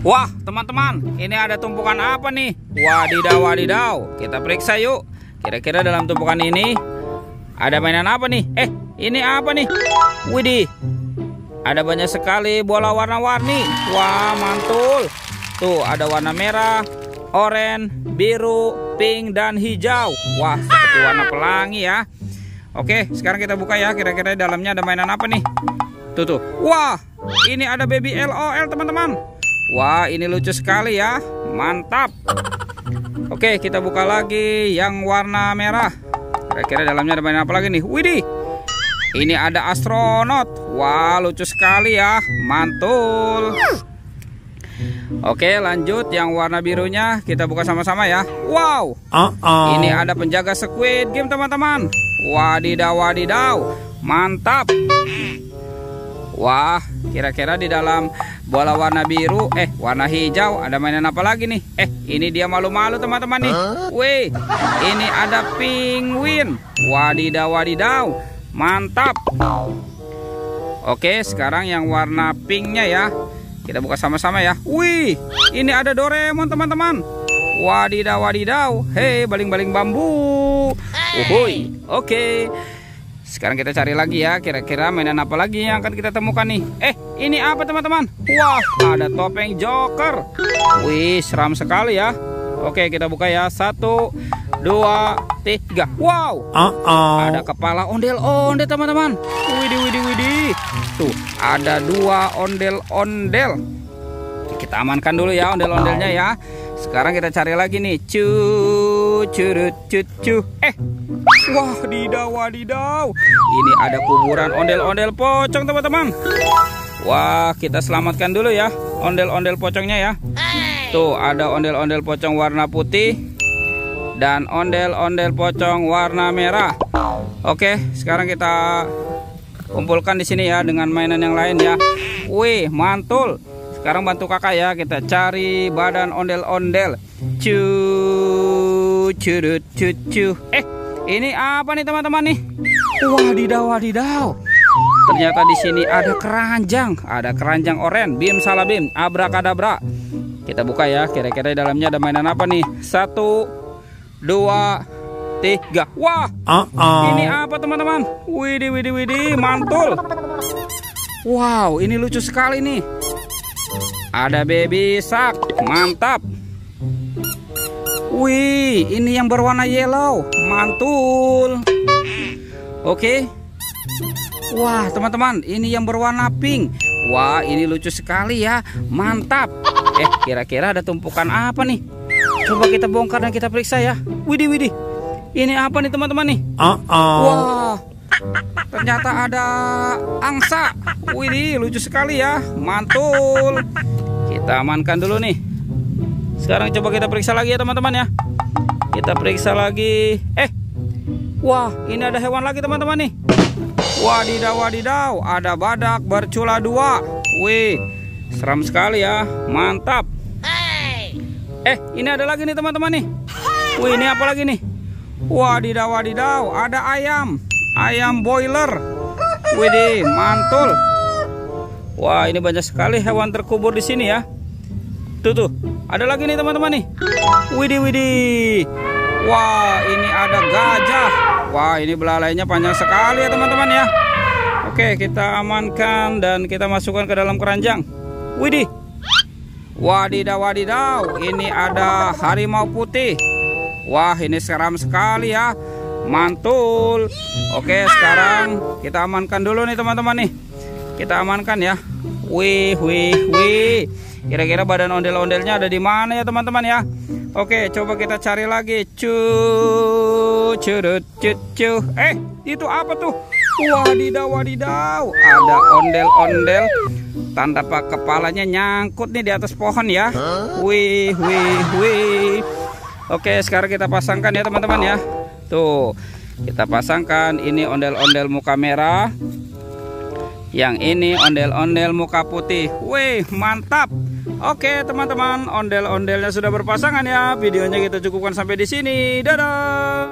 Wah, teman-teman, ini ada tumpukan apa nih? Wadidaw, wadidaw. Kita periksa yuk. Kira-kira dalam tumpukan ini ada mainan apa nih? Ini apa nih? Widih, ada banyak sekali bola warna-warni. Wah, mantul. Tuh, ada warna merah, oranye, biru, pink, dan hijau. Wah, seperti warna pelangi ya. Oke, sekarang kita buka ya. Kira-kira dalamnya ada mainan apa nih? Tuh. Wah, ini ada baby LOL, teman-teman. Wah, ini lucu sekali ya. Mantap. Oke, kita buka lagi yang warna merah. Kira-kira dalamnya ada mainan apa lagi nih? Widih, ini ada astronot. Wah, lucu sekali ya. Mantul. Oke, lanjut yang warna birunya kita buka sama-sama ya. Wow, ini ada penjaga Squid Game, teman-teman. Wadidaw, wadidaw. Mantap. Wah, kira-kira di dalam bola warna biru, warna hijau ada mainan apa lagi nih? Ini dia malu-malu, teman-teman nih. Wih, ini ada penguin. Wadidaw, wadidaw. Mantap. Oke, sekarang yang warna pinknya ya. Kita buka sama-sama ya. Wih, ini ada Doraemon, teman-teman. Wadidaw, wadidaw. Hei, baling-baling bambu. Uhuy. Oke. Sekarang kita cari lagi ya. Kira-kira mainan apa lagi yang akan kita temukan nih? Ini apa, teman-teman? Wah, ada topeng Joker. Wih, seram sekali ya. Oke, kita buka ya. 1, 2, 3. Wow. Ada kepala ondel-ondel, teman-teman. Widih, widih, widih. Tuh, ada 2 ondel-ondel. Kita amankan dulu ya ondel-ondelnya ya. Sekarang kita cari lagi nih. Wah, wadidaw. Ini ada kuburan ondel-ondel pocong, teman-teman. Wah, kita selamatkan dulu ya ondel-ondel pocongnya ya. Tuh, ada ondel-ondel pocong warna putih dan ondel-ondel pocong warna merah. Oke, sekarang kita kumpulkan di sini ya dengan mainan yang lain ya. Wih, mantul. Sekarang bantu kakak ya, kita cari badan ondel-ondel. Ini apa nih, teman-teman nih? Wadidaw, wadidaw. Ternyata di sini ada keranjang oranye, bim salah bim, abrakadabra. Kita buka ya, kira-kira di dalamnya ada mainan apa nih? 1, 2, 3. Wah, ini apa, teman-teman? Widih, widih, widih, mantul. Wow, ini lucu sekali nih. Ada baby shark, mantap. Wih, ini yang berwarna yellow, mantul. Oke. Wah, teman-teman, ini yang berwarna pink. Wah, ini lucu sekali ya, mantap. Kira-kira ada tumpukan apa nih? Coba kita bongkar dan kita periksa ya. Widih, widih. Ini apa nih, teman-teman nih? Wah, ternyata ada angsa. Widih, lucu sekali ya, mantul. Kita amankan dulu nih. Sekarang coba kita periksa lagi ya, teman-teman ya. Kita periksa lagi. Wah, ini ada hewan lagi, teman-teman nih. Wadidaw, wadidaw. Ada badak bercula 2. Wih, seram sekali ya, mantap. Ini ada lagi nih, teman-teman nih. Wih, ini apa lagi nih? Wadidaw, wadidaw. Ada ayam boiler. Widih, mantul. Wah, ini banyak sekali hewan terkubur di sini ya. Tuh, ada lagi nih, teman-teman nih. Widih, widih. Wah, ini ada gajah. Wah, ini belalainya panjang sekali ya, teman-teman ya. Oke, kita amankan dan kita masukkan ke dalam keranjang. Widih. Wadidaw, wadidaw. Ini ada harimau putih. Wah, ini seram sekali ya. Mantul. Oke, sekarang kita amankan dulu nih, teman-teman nih. Kita amankan ya. Wih, wih, wih. Kira-kira badan ondel-ondelnya ada di mana ya, teman-teman ya? Oke, coba kita cari lagi. Itu apa tuh? Wadidaw, wadidaw. Ada ondel-ondel tanda kepalanya nyangkut nih di atas pohon ya. Wih, wih, wih. Oke, sekarang kita pasangkan ya, teman-teman ya. Tuh, kita pasangkan. Ini ondel-ondel muka merah. Yang ini ondel-ondel muka putih. Wih, mantap. Oke, teman-teman, ondel-ondelnya sudah berpasangan ya. Videonya kita cukupkan sampai di sini. Dadah.